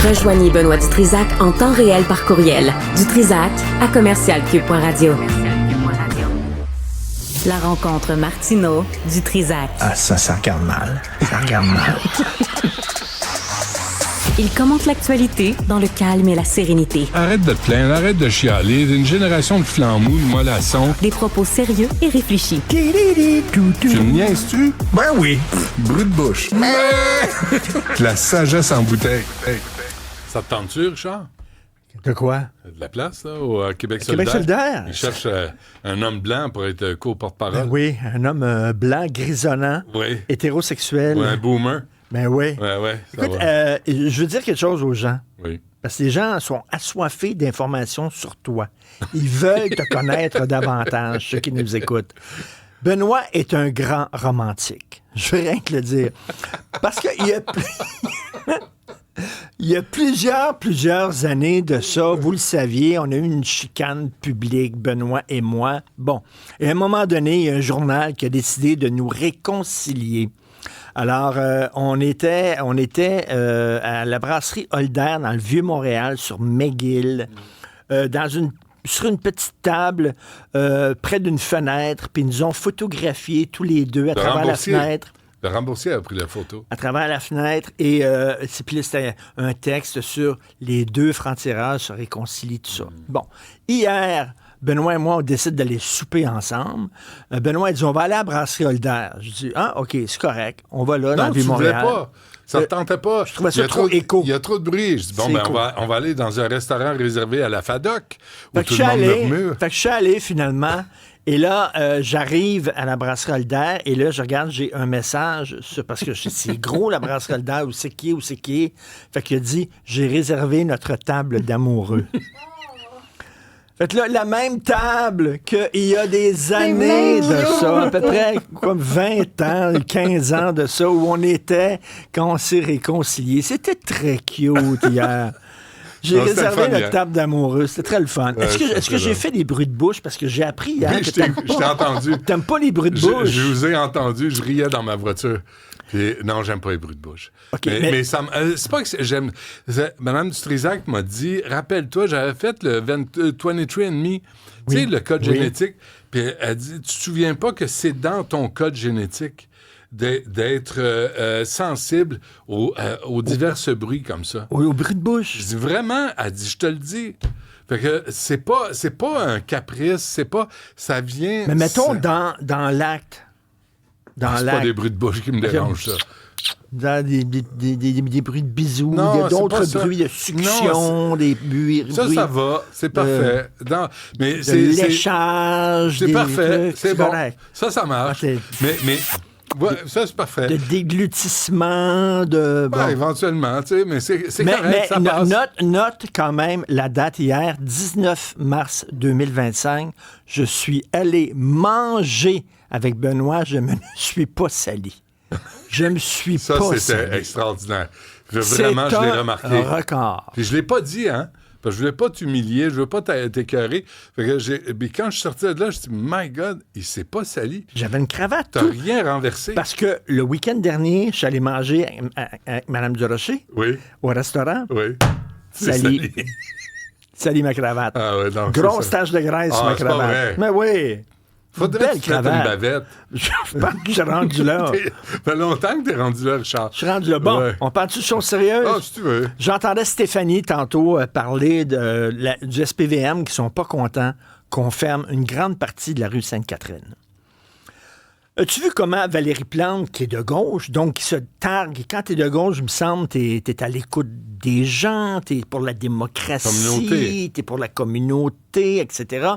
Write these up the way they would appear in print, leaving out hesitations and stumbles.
Rejoignez Benoît Dutrisac en temps réel par courriel. Dutrisac@commercialcube.radio. La rencontre Martineau-Dutrisac. Ah, ça regarde mal. Ça regarde mal. Il commente l'actualité dans le calme et la sérénité. Arrête de te plaindre, arrête de chialer. Une génération de flambous, de mollassons. Des propos sérieux et réfléchis. Tu me niaises-tu? Ben oui. Brut de bouche. La sagesse en bouteille. Hey. Ça te tente-tu, Richard? De quoi? De la place, là, au Québec Québec solidaire. Il cherche un homme blanc pour être co-porte-parole. Ben oui, un homme blanc, grisonnant, Oui. hétérosexuel. Ou un boomer. Ben oui. Ouais, ça Écoute, va. je veux dire quelque chose aux gens. Oui. Parce que les gens sont assoiffés d'informations sur toi. Ils veulent te connaître davantage, ceux qui nous écoutent. Benoît est un grand romantique. Je veux rien que le dire. Parce qu'il y a... Il y a plusieurs années de ça, vous le saviez, on a eu une chicane publique, Benoît et moi. Bon, et à un moment donné, il y a un journal qui a décidé de nous réconcilier. Alors, on était à la brasserie Holder, dans le Vieux-Montréal, sur McGill, sur une petite table, près d'une fenêtre, puis ils nous ont photographiés tous les deux à travers la fenêtre. Le remboursier a pris la photo. À travers la fenêtre, et puis là, c'était un texte sur les deux francs-tireurs se réconcilient, tout ça. Bon, hier, Benoît et moi, on décide d'aller souper ensemble. Benoît a dit, on va aller à la brasserie Holder. Je dis, OK, c'est correct, on va là, dans le Vieux-Montréal. Non, tu voulais pas. Ça ne tentait pas. Je trouvais ça trop écho. Il y a trop de bruit. Je dis, bon, on va aller dans un restaurant réservé à la FADOC, où fait tout le monde murmure. Fait que je suis allé, finalement, et là, j'arrive à la brasserie Holder, et là, je regarde, j'ai un message, parce que c'est gros, la brasserie Holder, où c'est qui est. Fait qu'il a dit, j'ai réservé notre table d'amoureux. Fait que là, la même table qu'il y a des années de ça, à peu près comme 20 ans, 15 ans de ça, où on était quand on s'est réconciliés. C'était très cute hier. J'ai réservé notre table d'amoureux. C'était très le fun. Ouais, Est-ce que j'ai fait des bruits de bouche? Parce que j'ai appris hier que je t'ai entendu. T'aimes pas les bruits de bouche? Je vous ai entendu. Je riais dans ma voiture. Puis, non, j'aime pas les bruits de bouche. Okay, mais ça, c'est pas que j'aime... Madame Dutrisac m'a dit, rappelle-toi, j'avais fait le 23andMe, tu sais, le code génétique. Puis elle dit, tu te souviens pas que c'est dans ton code génétique d'être sensible aux diverses bruits comme ça. Oui, aux bruits de bouche. Je dis, vraiment? Elle dit, je te le dis. Fait que c'est pas un caprice, c'est pas... Ça vient... Mais mettons dans l'acte. C'est pas des bruits de bouche qui me dérangent, ça. Dans des bruits de bisous, non, d'autres bruits de succion, des bruits... Ça va, c'est parfait. Mais de léchage, c'est parfait, trucs, c'est bon. correct. Ça marche. Mais ouais, ça, c'est parfait. De déglutissement, éventuellement, tu sais, mais c'est correct, ça passe. Note quand même la date hier, 19 mars 2025. Je suis allé manger avec Benoît, je me suis pas sali. Je me suis pas sali. Ça, c'était extraordinaire. Vraiment, je l'ai remarqué. C'est un record. Puis je l'ai pas dit, hein? Parce que je voulais pas t'humilier, je veux pas t'écœurer. Fait que puis quand je sortais de là, je me dis, my God, il s'est pas sali. J'avais une cravate. T'as rien renversé. Parce que le week-end dernier, je suis allé manger avec Mme Durocher. Oui. Au restaurant. Oui. Sali. Sali ma cravate. Ah ouais, non. Grosse tache de graisse sur ma cravate. Pas vrai. Mais oui. Faudrait que tu fasses une bavette. Je pense que j'ai rendu là. Ça fait longtemps que t'es rendu là, Richard. Je suis rendu là. Bon, on parle-tu de choses sérieuses? Ah, si tu veux. J'entendais Stéphanie tantôt parler du SPVM qui sont pas contents qu'on ferme une grande partie de la rue Sainte-Catherine. As-tu vu comment Valérie Plante, qui est de gauche, donc qui se targue, quand t'es de gauche, il me semble, t'es à l'écoute des gens, t'es pour la démocratie, t'es pour la communauté, etc.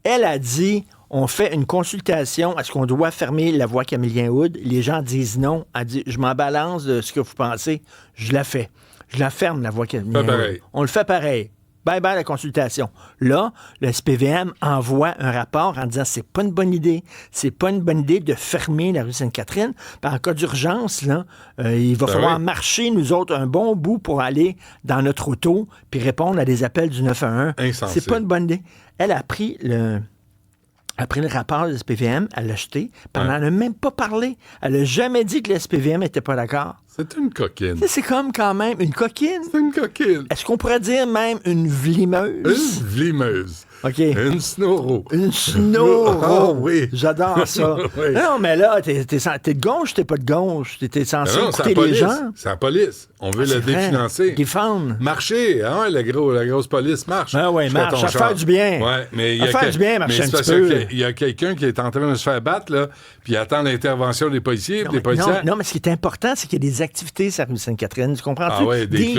Elle a dit... On fait une consultation. Est-ce qu'on doit fermer la voie Camillien-Hood? Les gens disent non. Elle dit, je m'en balance de ce que vous pensez. Je la fais. Je la ferme, la voie Camillien-Hood. On le fait pareil. Bye-bye la consultation. Là, le SPVM envoie un rapport en disant c'est pas une bonne idée. C'est pas une bonne idée de fermer la rue Sainte-Catherine. En cas d'urgence, là, il va falloir marcher, nous autres, un bon bout pour aller dans notre auto puis répondre à des appels du 911. Insensé. C'est pas une bonne idée. Elle a pris a pris le rapport de l'SPVM, elle l'a jeté, puis elle n'en a même pas parlé. Elle n'a jamais dit que l'SPVM n'était pas d'accord. C'est une coquine. C'est comme quand même une coquine. C'est une coquine. Est-ce qu'on pourrait dire même une vlimeuse? Une vlimeuse. OK. Une snoro. Une snoro. Oh, oui. J'adore ça. Oui. Non, mais là, t'es de gauche, t'es pas de gauche. T'es censé écouter les gens. C'est la police. On veut la définancer. Défendre. Marcher. Hein, la grosse police marche. Ah oui, marche. À faire du bien. Ouais, mais à faire du bien, marcher un petit peu. Il y a quelqu'un qui est en train de se faire battre, là, puis il attend l'intervention des policiers. Des policiers. Non, mais ce qui est important, c'est qu'il y a des activités sur la rue Sainte-Catherine. Tu comprends-tu? Ah ouais, des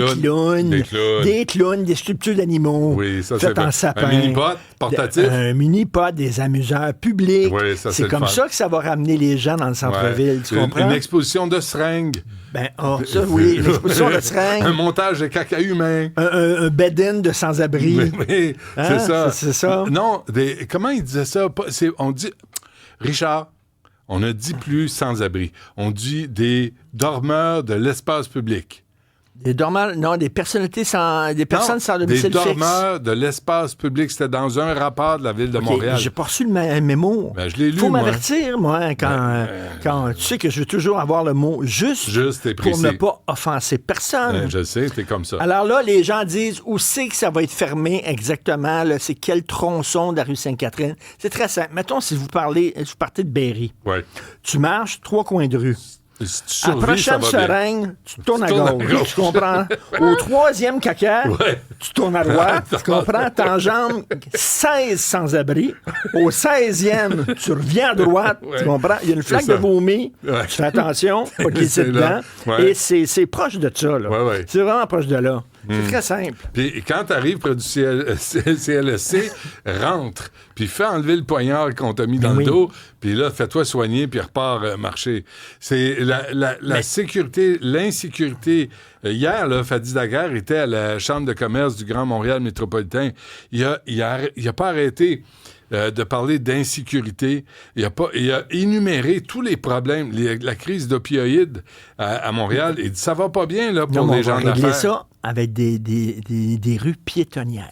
clowns, des sculptures d'animaux. Oui, ça, c'est en sapin. Un mini-pot portatif. Un mini-pot, des amuseurs publics. Oui, ça, c'est comme ça que ça va ramener les gens dans le centre-ville. Tu comprends? Une exposition de seringues. Ben, ça, oui, une exposition de seringues. Un montage de caca humain. Un bed-in de sans-abri. Oui, hein? C'est ça. C'est ça. Non, comment il disait ça? On dit... Richard, on ne dit plus sans-abri. On dit des dormeurs de l'espace public. Des dormeurs, non, des personnalités des personnes sans domicile fixe. Des dormeurs de l'espace public. C'était dans un rapport de la Ville de Montréal. J'ai pas reçu le mémo. Ben, je l'ai lu, faut m'avertir, moi, quand tu sais que je veux toujours avoir le mot juste et précis. Pour ne pas offenser personne. Je sais, c'est comme ça. Alors là, les gens disent où c'est que ça va être fermé exactement, là, c'est quel tronçon de la rue Sainte-Catherine. C'est très simple. Mettons, si vous partez de Berry. Ouais. Tu marches 3 coins de rue. Si à la prochaine seringue, tu tournes à gauche. Tu comprends? Au 3e caca, tu tournes à droite. Tu comprends? T'enjambes 16 sans-abri. Au 16e, tu reviens à droite. Tu comprends? Il y a une flaque de vomi. Tu fais attention, pas qu'il est dedans. Et c'est proche de ça. Là. C'est vraiment proche de là. C'est très simple. Puis quand tu arrives près du CLSC, rentre, puis fais enlever le poignard qu'on t'a mis dans le dos, puis là, fais-toi soigner, puis repars marcher. C'est la sécurité, l'insécurité. Hier, là, Fadi Daguerre était à la Chambre de commerce du Grand Montréal métropolitain. Il a pas arrêté de parler d'insécurité. Il a énuméré tous les problèmes, la crise d'opioïdes à Montréal. Il dit, ça va pas bien là, pour les gens d'affaires. On va régler ça avec des rues piétonnières.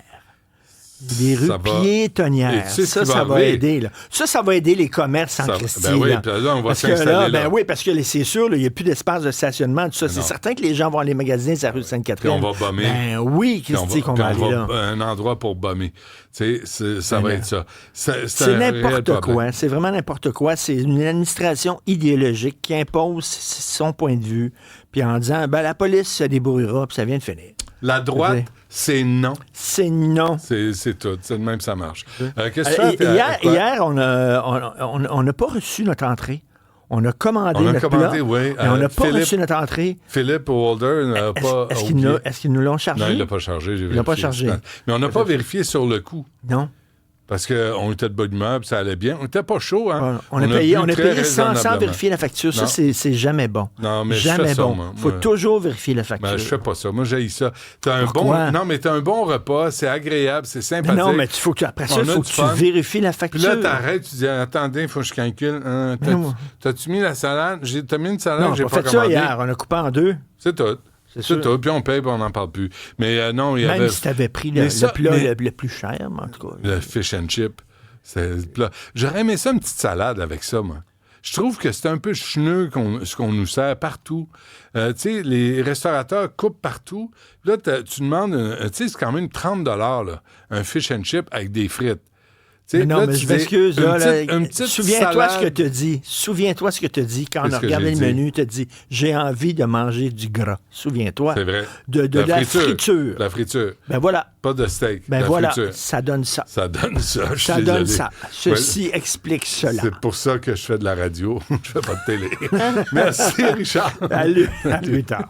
Des rues piétonnières. Ça va aider. Là. Ça va aider les commerces en Christie. Ben oui, puis là, on va s'installer là. Ben oui, parce que c'est sûr, il n'y a plus d'espace de stationnement. Tout ça. C'est certain que les gens vont aller magasiner sur la rue Sainte-Catherine. Puis on va bomber. Ben oui, Christie, qu'on va aller là. Un endroit pour bomber. Ça va être ça. C'est n'importe quoi. C'est vraiment n'importe quoi. C'est une administration idéologique qui impose son point de vue, puis en disant, la police se débrouillera, puis ça vient de finir. La droite, c'est non. C'est non. C'est tout. C'est de même que ça marche. Qu'est-ce que tu fais? Hier, on n'a pas reçu notre entrée. On a commandé notre plat, mais on n'a pas reçu notre entrée. Philippe Holder n'a pas... Est-ce qu'ils nous l'ont chargé? Non, il ne l'a pas chargé. Il l'a pas chargé. Mais on n'a pas vérifié sur le coup. Non. Parce qu'on était de bonne humeur, puis ça allait bien. On n'était pas chaud, hein? On a payé sans vérifier la facture. Ça, c'est jamais bon. Non, mais jamais je fais ça, bon. moi. Il faut toujours vérifier la facture. Ben, je fais pas ça. Moi, j'haïs ça. Non, mais t'as un bon repas, c'est agréable, c'est sympathique. Non, mais après ça, il faut que tu vérifies la facture. Puis là, t'arrêtes, tu dis, attendez, il faut que je calcule. T'as-tu mis la salade? T'as mis une salade que j'ai pas commandée? Non, on a fait ça hier. On a coupé en 2. C'est tout. C'est tout. Puis on paye, puis on n'en parle plus. Mais non, il y avait... Même si t'avais pris le plat le plus cher, en tout cas. Le fish and chip. J'aurais aimé ça, une petite salade avec ça, moi. Je trouve que c'est un peu cheneux ce qu'on nous sert partout. Tu sais, les restaurateurs coupent partout. Là, tu demandes, tu sais, c'est quand même 30 $, là, un fish and chip avec des frites. Mais non, mais je m'excuse. Souviens-toi ce que tu as dit. Souviens-toi ce que tu as dit quand on a regardé le menu. Tu as dit, j'ai envie de manger du gras. Souviens-toi. C'est vrai. De la friture. La friture. Ben voilà. Pas de steak. Ben voilà. Friture. Ça donne ça. Ça donne ça. Ça donne ça. Ceci explique cela. C'est pour ça que je fais de la radio. Je fais pas de télé. Merci, Richard. Salut. À plus tard.